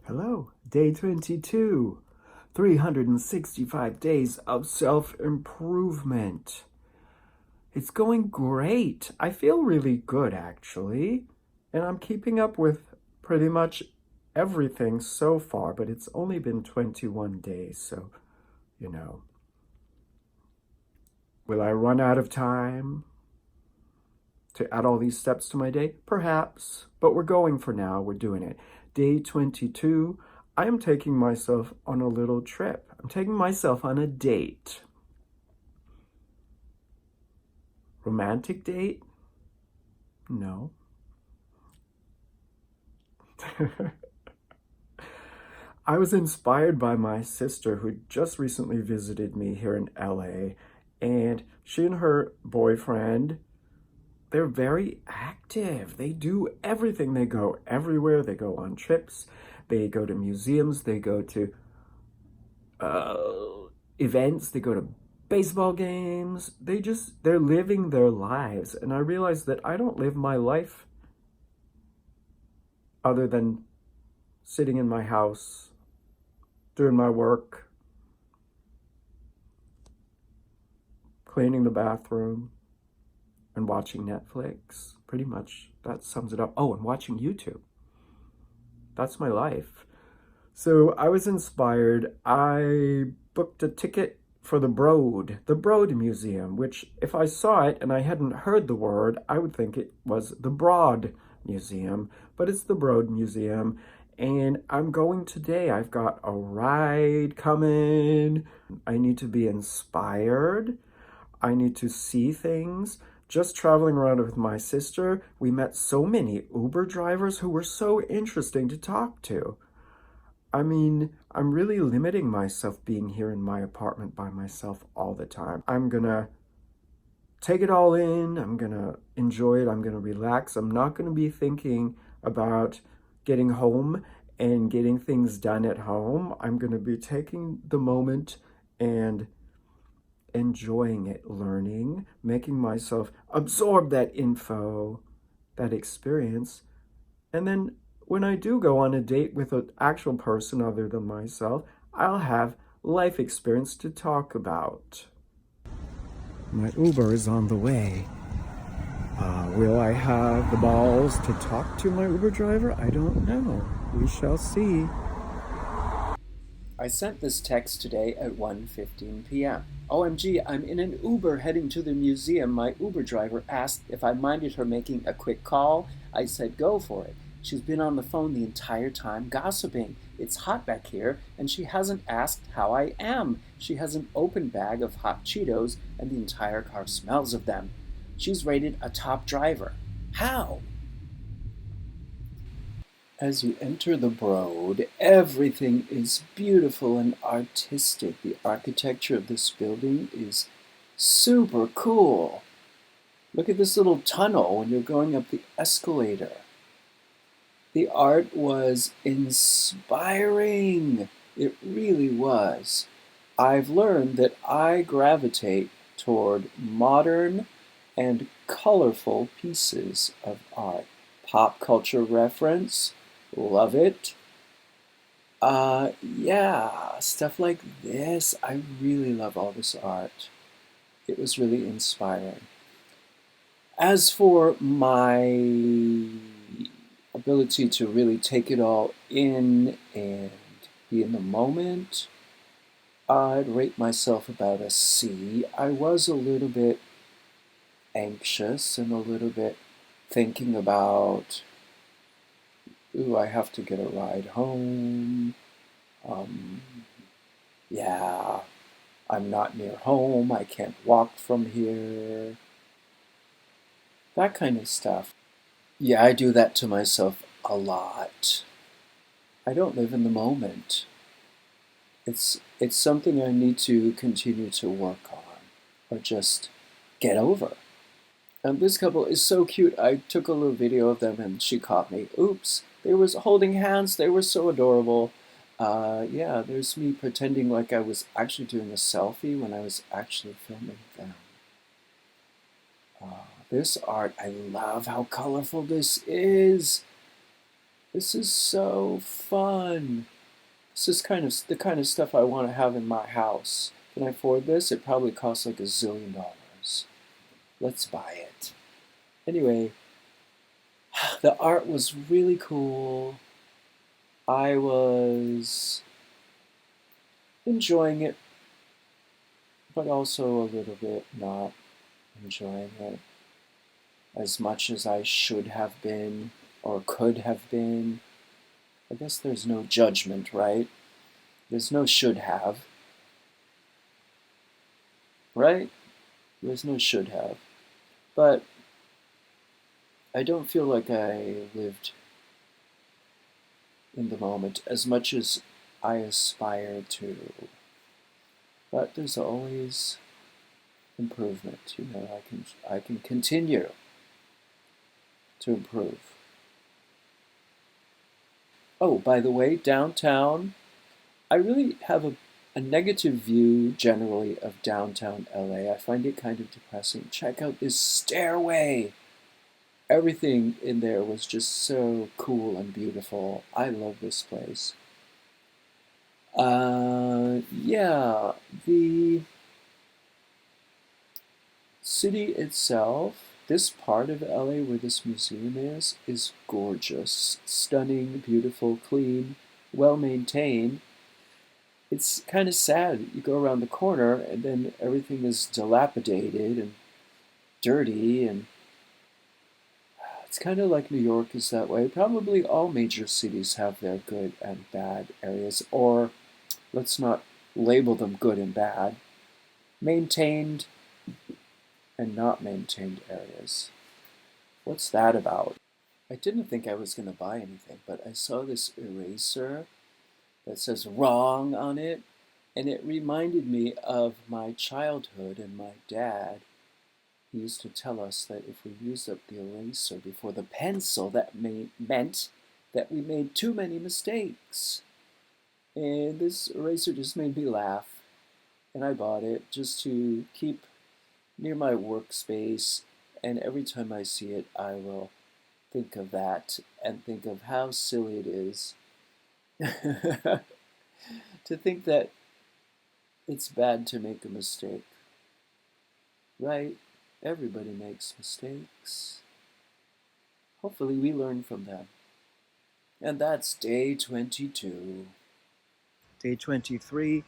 Hello, day 22, 365 days of self-improvement. It's going great. I feel really good, actually, and I'm keeping up with pretty much everything so far, but it's only been 21 days, so, you know. Will I run out of time to add all these steps to my day? Perhaps, but we're going for now. We're doing it. Day 22, I am taking myself on a little trip. I'm taking myself on a date. Romantic date? No. I was inspired by my sister who just recently visited me here in LA, and she and her boyfriend, they're very active. They do everything. They go everywhere. They go on trips. They go to museums. They go to events. They go to baseball games. They're living their lives. And I realized that I don't live my life other than sitting in my house, doing my work, cleaning the bathroom, and watching Netflix. Pretty much that sums it up. Oh, and watching YouTube. That's my life. So I was inspired. I booked a ticket for the Broad Museum, which if I saw it and I hadn't heard the word, I would think it was the Broad Museum, but it's the Broad Museum. And I'm going today. I've got a ride coming. I need to be inspired. I need to see things. Just traveling around with my sister, we met so many Uber drivers who were so interesting to talk to. I mean, I'm really limiting myself being here in my apartment by myself all the time. I'm gonna take it all in. I'm gonna enjoy it. I'm gonna relax. I'm not gonna be thinking about getting home and getting things done at home. I'm gonna be taking the moment and enjoying it, learning, making myself absorb that info, that experience. And then when I do go on a date with an actual person other than myself, I'll have life experience to talk about. My Uber is on the way. Will I have the balls to talk to my Uber driver? I don't know. We shall see. I sent this text today at 1:15 p.m. OMG, I'm in an Uber heading to the museum. My Uber driver asked if I minded her making a quick call. I said go for it. She's been on the phone the entire time gossiping. It's hot back here, and she hasn't asked how I am. She has an open bag of hot Cheetos, and the entire car smells of them. She's rated a top driver. How? As you enter the Broad, everything is beautiful and artistic. The architecture of this building is super cool. Look at this little tunnel when you're going up the escalator. The art was inspiring. It really was. I've learned that I gravitate toward modern and colorful pieces of art. Pop culture reference, love it. Yeah, stuff like this. I really love all this art. It was really inspiring. As for my ability to really take it all in and be in the moment, I'd rate myself about a C. I was a little bit anxious and a little bit thinking about, ooh, I have to get a ride home. Yeah, I'm not near home. I can't walk from here. That kind of stuff. Yeah, I do that to myself a lot. I don't live in the moment. It's something I need to continue to work on or just get over. And this couple is so cute. I took a little video of them and she caught me. Oops, they were holding hands. They were so adorable. Yeah, there's me pretending like I was actually doing a selfie when I was actually filming them. This art, I love how colorful this is. This is so fun. This is kind of the kind of stuff I want to have in my house. Can I afford this? It probably costs like $1 zillion. Let's buy it. Anyway, the art was really cool. I was enjoying it, but also a little bit not enjoying it as much as I should have been or could have been. I guess there's no judgment, right? There's no should have, right? There's no should have. But I don't feel like I lived in the moment as much as I aspire to. But there's always improvement. I can continue to improve. Oh, by the way, downtown, I really have a negative view generally of downtown LA. I find it kind of depressing. Check out this stairway. Everything in there was just so cool and beautiful. I love this place. Yeah, the city itself, this part of LA where this museum is gorgeous, stunning, beautiful, clean, well maintained. It's kind of sad. You go around the corner and then everything is dilapidated and dirty, and it's kind of like New York is that way. Probably all major cities have their good and bad areas, or let's not label them good and bad. Maintained and not maintained areas. What's that about? I didn't think I was going to buy anything, but I saw this eraser that says wrong on it, and it reminded me of my childhood and my dad. He used to tell us that if we used up the eraser before the pencil, that meant that we made too many mistakes. And this eraser just made me laugh, and I bought it just to keep near my workspace, and every time I see it, I will think of that and think of how silly it is to think that it's bad to make a mistake, right? Everybody makes mistakes. Hopefully we learn from them. And that's day 22. Day 23,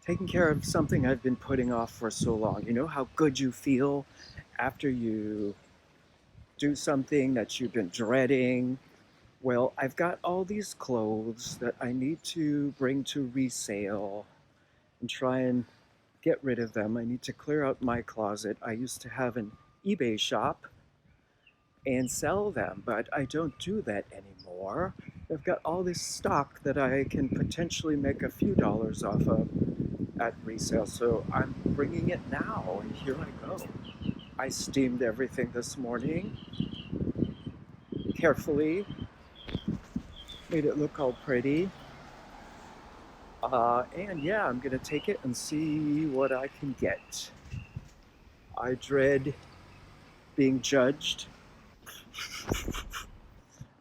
taking care of something I've been putting off for so long. You know how good you feel after you do something that you've been dreading? Well, I've got all these clothes that I need to bring to resale and try and get rid of them. I need to clear out my closet. I used to have an eBay shop and sell them, but I don't do that anymore. I've got all this stock that I can potentially make a few dollars off of at resale, so I'm bringing it now, and here I go. I steamed everything this morning carefully, made it look all pretty. And yeah, I'm gonna take it and see what I can get. I dread being judged.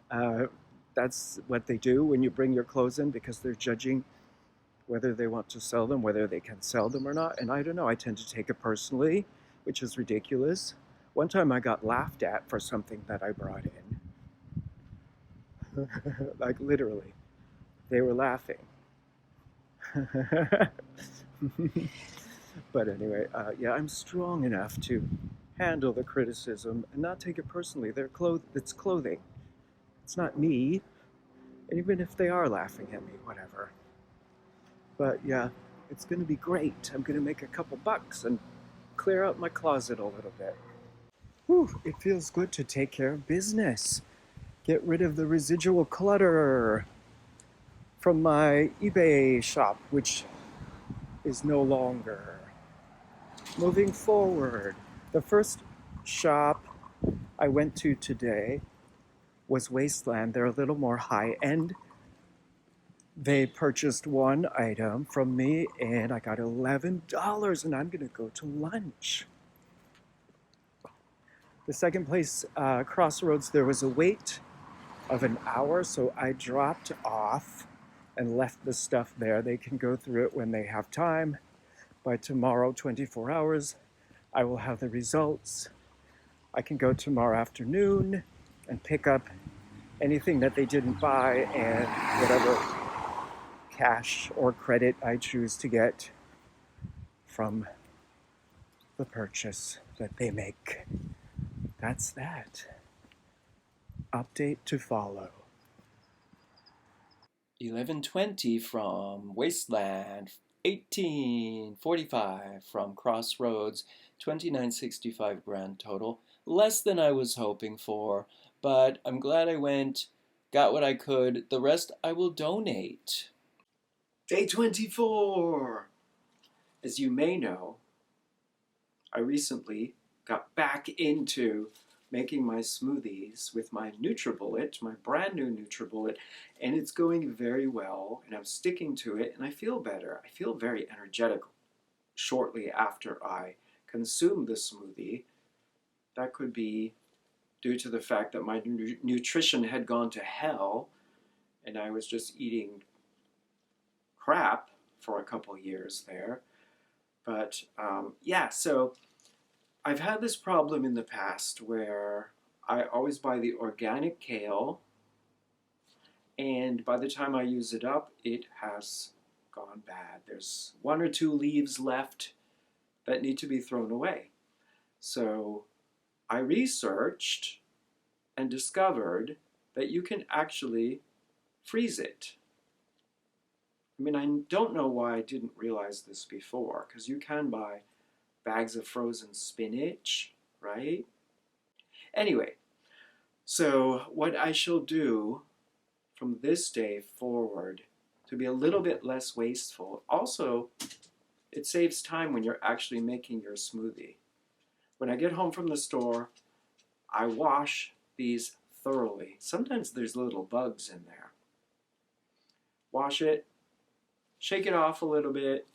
Uh, that's what they do when you bring your clothes in, because they're judging whether they want to sell them, whether they can sell them or not. And I don't know, I tend to take it personally, which is ridiculous. One time I got laughed at for something that I brought in. Like literally, they were laughing. But anyway, yeah, I'm strong enough to handle the criticism and not take it personally. It's clothing. It's not me. And even if they are laughing at me, whatever. But yeah, it's going to be great. I'm going to make a couple bucks and clear out my closet a little bit. Whew, it feels good to take care of business. Get rid of the residual clutter from my eBay shop, which is no longer. Moving forward, the first shop I went to today was Wasteland. They're a little more high end. They purchased one item from me and I got $11, and I'm gonna go to lunch. The second place, Crossroads, there was a wait of an hour, so I dropped off and left the stuff there. They can go through it when they have time. By tomorrow, 24 hours, I will have the results. I can go tomorrow afternoon and pick up anything that they didn't buy and whatever cash or credit I choose to get from the purchase that they make. That's that. Update to follow. 1120 from Wasteland, 1845 from Crossroads, 2965 grand total. Less than I was hoping for, but I'm glad I went, got what I could. The rest I will donate. Day 24! As you may know, I recently got back into making my smoothies with my NutriBullet, my brand new NutriBullet, and it's going very well, and I'm sticking to it, and I feel better. I feel very energetic shortly after I consume the smoothie. That could be due to the fact that my nutrition had gone to hell, and I was just eating crap for a couple years there. But yeah, so I've had this problem in the past where I always buy the organic kale, and by the time I use it up, it has gone bad. There's 1 or 2 leaves left that need to be thrown away. So I researched and discovered that you can actually freeze it. I mean, I don't know why I didn't realize this before, because you can buy bags of frozen spinach, right? Anyway, so what I shall do from this day forward to be a little bit less wasteful. Also, it saves time when you're actually making your smoothie. When I get home from the store, I wash these thoroughly. Sometimes there's little bugs in there. Wash it, shake it off a little bit,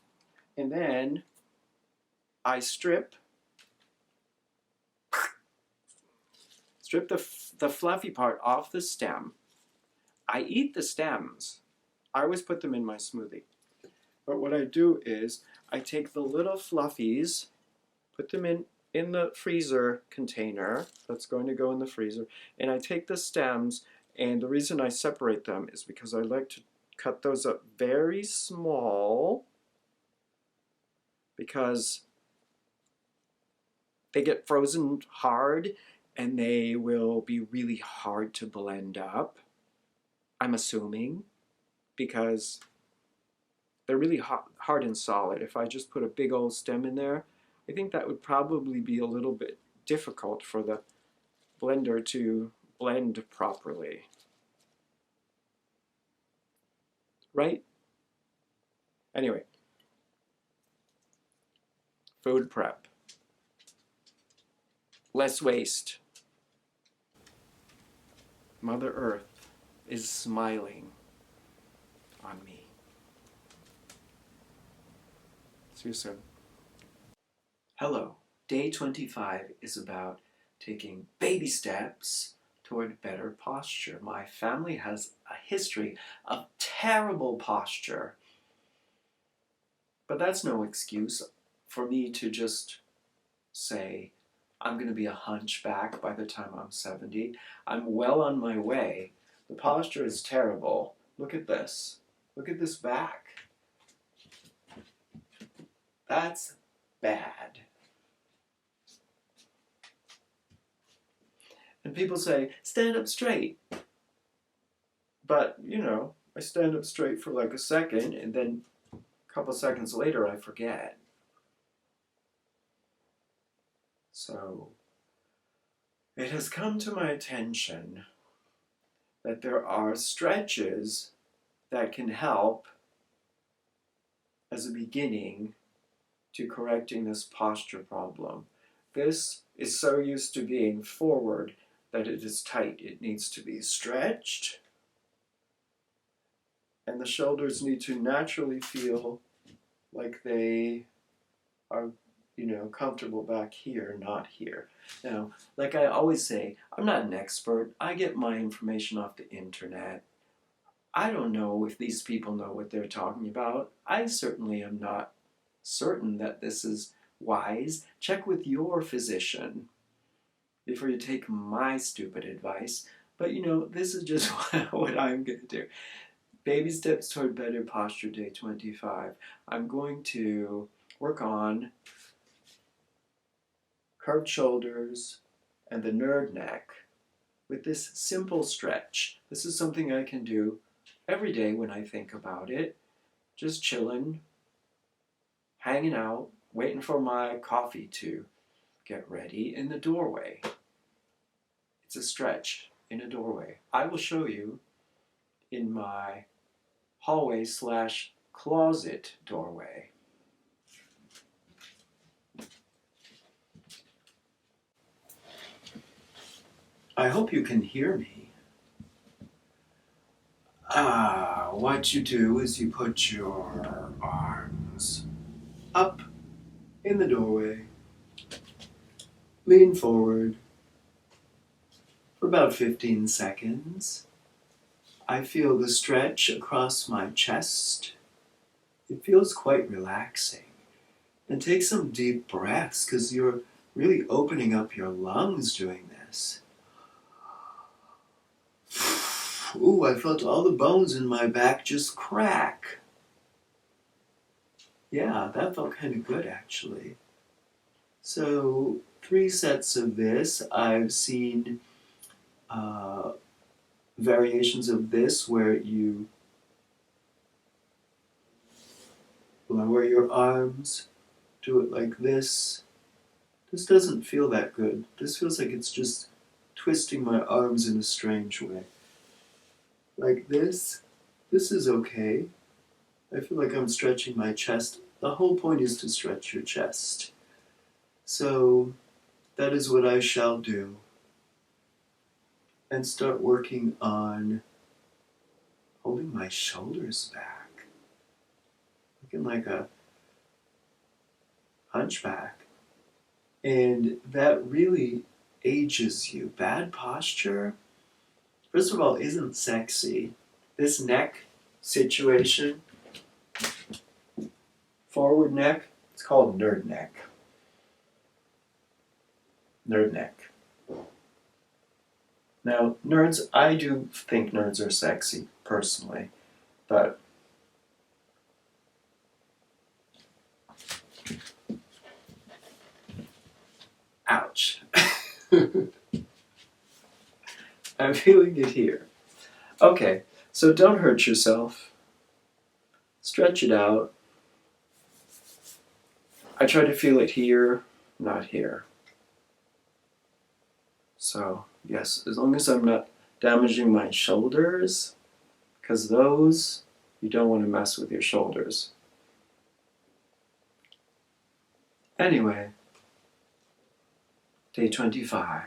and then I strip the fluffy part off the stem. I eat the stems. I always put them in my smoothie. But what I do is I take the little fluffies, put them in the freezer container that's going to go in the freezer, and I take the stems, and the reason I separate them is because I like to cut those up very small because they get frozen hard and they will be really hard to blend up, I'm assuming, because they're really hard and solid. If I just put a big old stem in there, I think that would probably be a little bit difficult for the blender to blend properly. Right? Anyway, food prep. Less waste. Mother Earth is smiling on me. See you soon. Hello. Day 25 is about taking baby steps toward better posture. My family has a history of terrible posture. But that's no excuse for me to just say, I'm going to be a hunchback by the time I'm 70. I'm well on my way. The posture is terrible. Look at this. Look at this back. That's bad. And people say, stand up straight. But, you know, I stand up straight for like a second, and then a couple seconds later I forget. So, it has come to my attention that there are stretches that can help as a beginning to correcting this posture problem. This is so used to being forward that it is tight. It needs to be stretched, and the shoulders need to naturally feel like they are comfortable back here, not here. Now, like I always say, I'm not an expert. I get my information off the internet. I don't know if these people know what they're talking about. I certainly am not certain that this is wise. Check with your physician before you take my stupid advice. But this is just what I'm going to do. Baby steps toward better posture, day 25. I'm going to work on curved shoulders and the nerd neck with this simple stretch. This is something I can do every day when I think about it. Just chilling, hanging out, waiting for my coffee to get ready in the doorway. It's a stretch in a doorway. I will show you in my hallway/closet doorway. I hope you can hear me. What you do is you put your arms up in the doorway, lean forward for about 15 seconds. I feel the stretch across my chest. It feels quite relaxing. And take some deep breaths because you're really opening up your lungs doing this. Ooh, I felt all the bones in my back just crack. Yeah, that felt kind of good actually. So 3 sets of this. I've seen variations of this where you lower your arms, do it like this. This doesn't feel that good. This feels like it's just twisting my arms in a strange way. Like this. This is okay. I feel like I'm stretching my chest. The whole point is to stretch your chest. So that is what I shall do. And start working on holding my shoulders back. Looking like a hunchback. And that really ages you. Bad posture, first of all, isn't sexy. This neck situation, forward neck, it's called nerd neck. Nerd neck. Now, nerds, I do think nerds are sexy, personally, but ouch. I'm feeling it here. Okay, so don't hurt yourself. Stretch it out. I try to feel it here, not here. So, yes, as long as I'm not damaging my shoulders, because those, you don't want to mess with your shoulders. Anyway, day 25,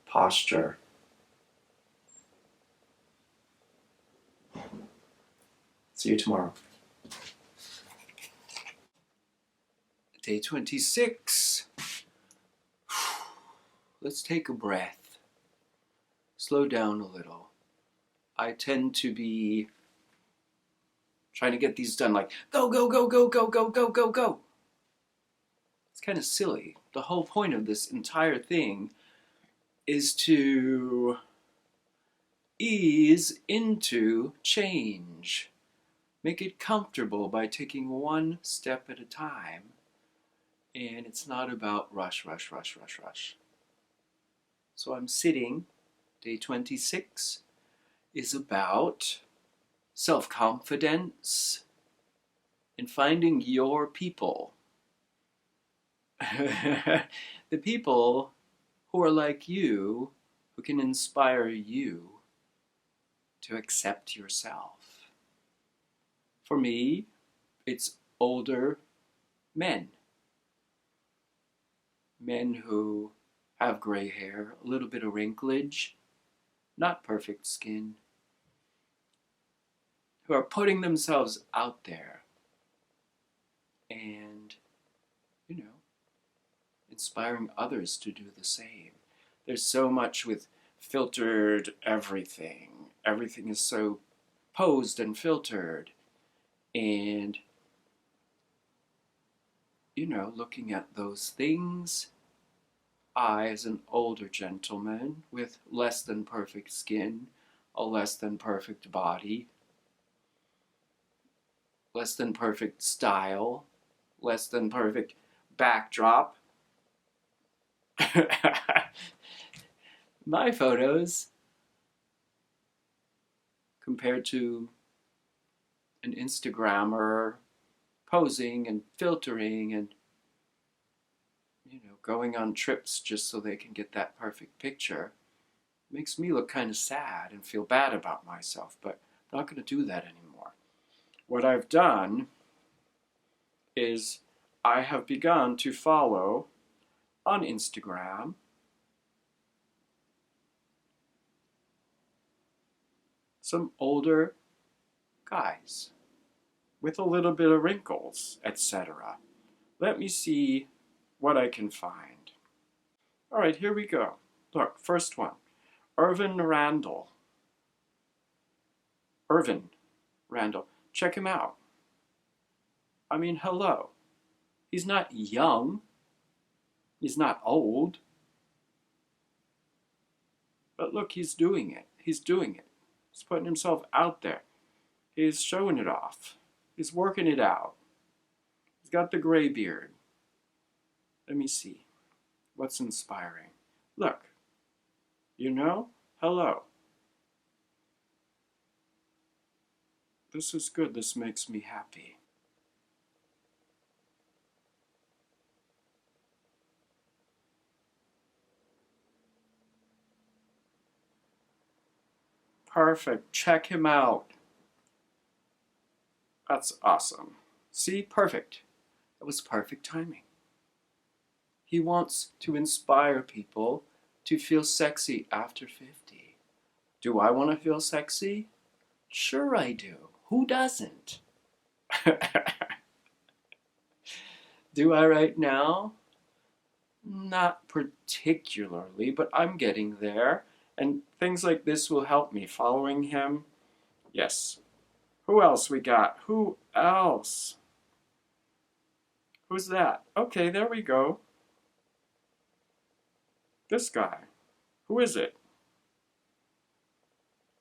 posture. See you tomorrow. Day 26. Let's take a breath. Slow down a little. I tend to be trying to get these done like, go, go, go, go, go, go, go, go, go. It's kind of silly. The whole point of this entire thing is to ease into change. Make it comfortable by taking one step at a time. And it's not about rush, rush, rush, rush, rush. So I'm sitting. Day 26 is about self-confidence and finding your people. The people who are like you, who can inspire you to accept yourself. For me, it's older men. Men who have gray hair, a little bit of wrinklage, not perfect skin, who are putting themselves out there and, inspiring others to do the same. There's so much with filtered everything. Everything is so posed and filtered. And, looking at those things, I, as an older gentleman with less than perfect skin, a less than perfect body, less than perfect style, less than perfect backdrop, my photos compared to an Instagrammer posing and filtering and going on trips just so they can get that perfect picture makes me look kind of sad and feel bad about myself, but I'm not going to do that anymore. What I've done is I have begun to follow on Instagram some older guys with a little bit of wrinkles, etc. Let me see what I can find. All right, here we go. Look, first one, Irvin Randall. Irvin Randall. Check him out. I mean, hello. He's not young. He's not old. But look, he's doing it. He's doing it. He's putting himself out there. He's showing it off. He's working it out. He's got the gray beard. Let me see. What's inspiring? Look. Hello. This is good. This makes me happy. Perfect. Check him out. That's awesome. See? Perfect. That was perfect timing. He wants to inspire people to feel sexy after 50. Do I want to feel sexy? Sure I do. Who doesn't? Do I right now? Not particularly, but I'm getting there. And things like this will help me. Following him? Yes. Who else we got? Who else? Who's that? Okay, there we go. This guy. Who is it?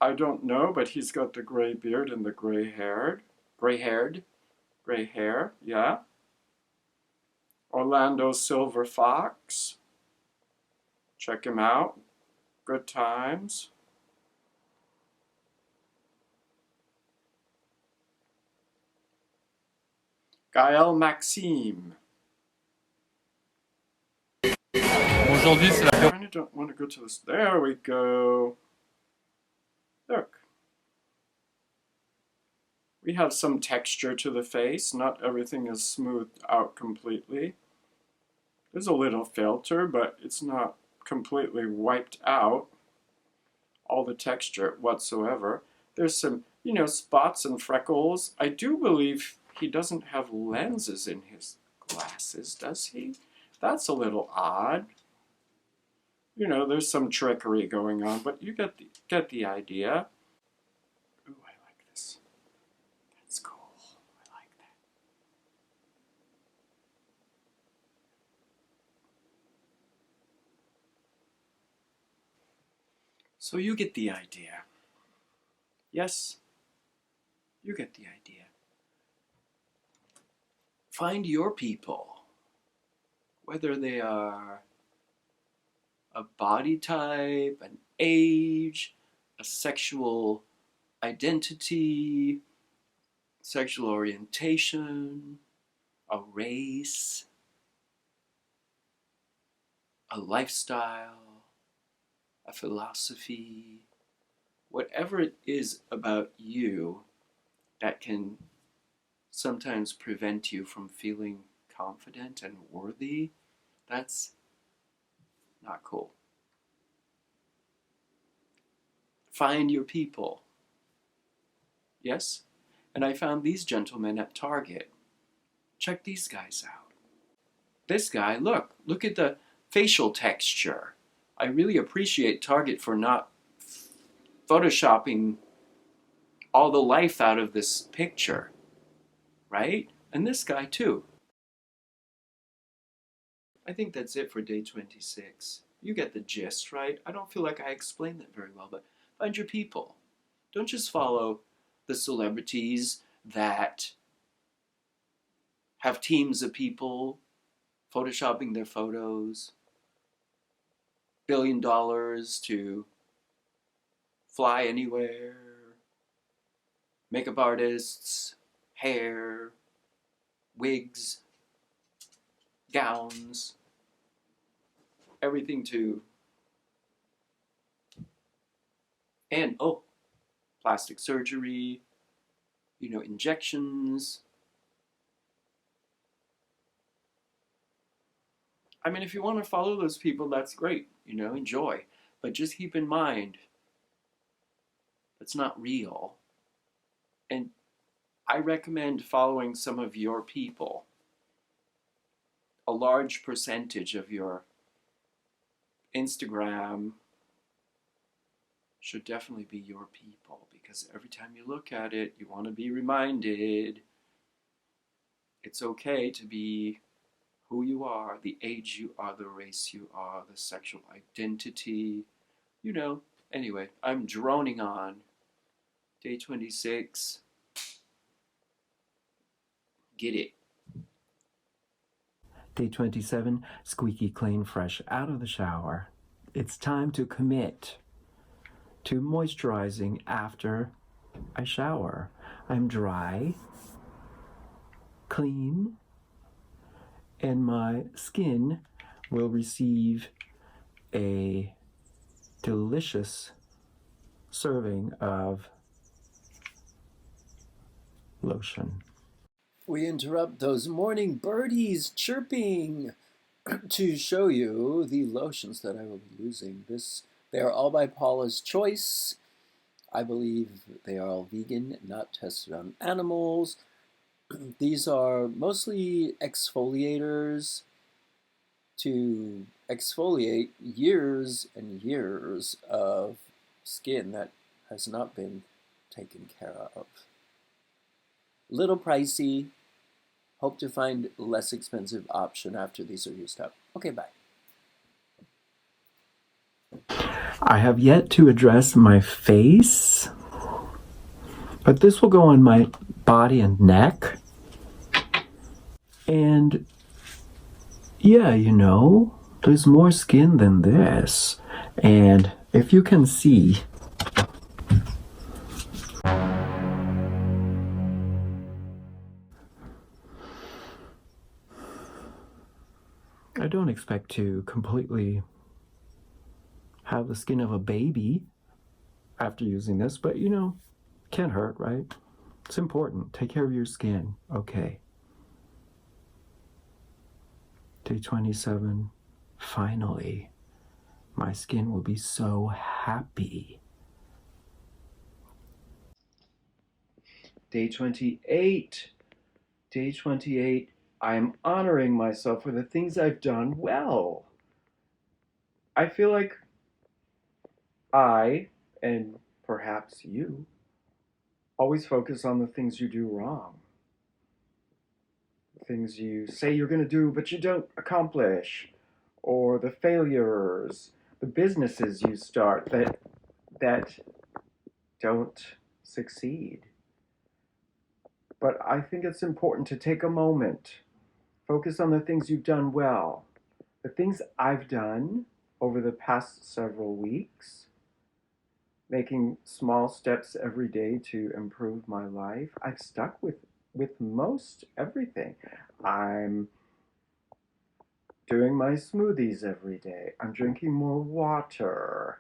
I don't know, but he's got the gray beard and the gray hair, yeah. Orlando Silver Fox. Check him out. Good times. Gaël Maxime. Aujourd'hui, c'est la I don't want to go to this. There we go. Look. We have some texture to the face. Not everything is smoothed out completely. There's a little filter, but it's not completely wiped out all the texture whatsoever. There's some, spots and freckles. I do believe he doesn't have lenses in his glasses, does he? That's a little odd. There's some trickery going on, but you get the idea. Ooh, I like this. That's cool. I like that. So you get the idea. Yes, you get the idea. Find your people, whether they are a body type, an age, a sexual identity, sexual orientation, a race, a lifestyle, a philosophy, whatever it is about you that can sometimes prevent you from feeling confident and worthy, that's not cool. Find your people. Yes? And I found these gentlemen at Target. Check these guys out. This guy, look at the facial texture. I really appreciate Target for not photoshopping all the life out of this picture, right? And this guy too. I think that's it for day 26. You get the gist, right? I don't feel like I explained that very well, but find your people. Don't just follow the celebrities that have teams of people photoshopping their photos, $1 billion to fly anywhere, makeup artists, hair, wigs, gowns, everything to, and plastic surgery, injections. I mean, if you want to follow those people, that's great, enjoy. But just keep in mind, it's not real. And I recommend following some of your people. A large percentage of your Instagram should definitely be your people, because every time you look at it, you want to be reminded it's okay to be who you are, the age you are, the race you are, the sexual identity, Anyway, I'm droning on. Day 26. Get it. Day 27, squeaky clean, fresh out of the shower. It's time to commit to moisturizing after I shower. I'm dry, clean, and my skin will receive a delicious serving of lotion. We interrupt those morning birdies chirping to show you the lotions that I will be using. They are all by Paula's Choice. I believe they are all vegan, not tested on animals. These are mostly exfoliators to exfoliate years and years of skin that has not been taken care of. Little pricey. Hope to find a less expensive option after these are used up. Okay, bye. I have yet to address my face, but this will go on my body and neck. And yeah, there's more skin than this. And if you can see, I don't expect to completely have the skin of a baby after using this, but can't hurt, right? It's important. Take care of your skin. Okay. Day 27. Finally, my skin will be so happy. Day 28. Day 28. I am honoring myself for the things I've done well. I feel like I, and perhaps you, always focus on the things you do wrong. The things you say you're going to do, but you don't accomplish. Or the failures, the businesses you start that don't succeed. But I think it's important to take a moment, focus on the things you've done well. The things I've done over the past several weeks, making small steps every day to improve my life. I've stuck with most everything. I'm doing my smoothies every day. I'm drinking more water.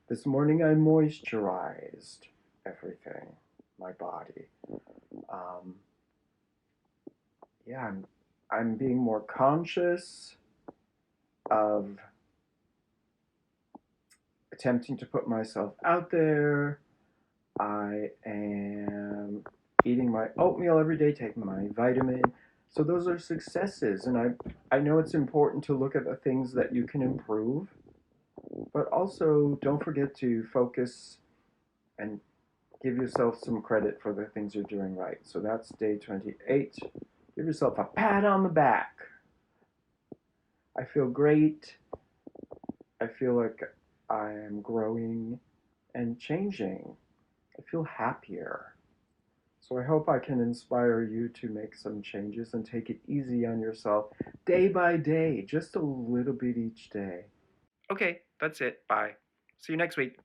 This morning I moisturized everything, my body. Yeah, I'm being more conscious of attempting to put myself out there. I am eating my oatmeal every day, taking my vitamin So those are successes, and I know it's important to look at the things that you can improve, but also don't forget to focus and give yourself some credit for the things you're doing right. So that's day 28. Give yourself a pat on the back. I feel great. I feel like I am growing and changing. I feel happier. So I hope I can inspire you to make some changes and take it easy on yourself day by day, just a little bit each day. Okay, that's it. Bye. See you next week.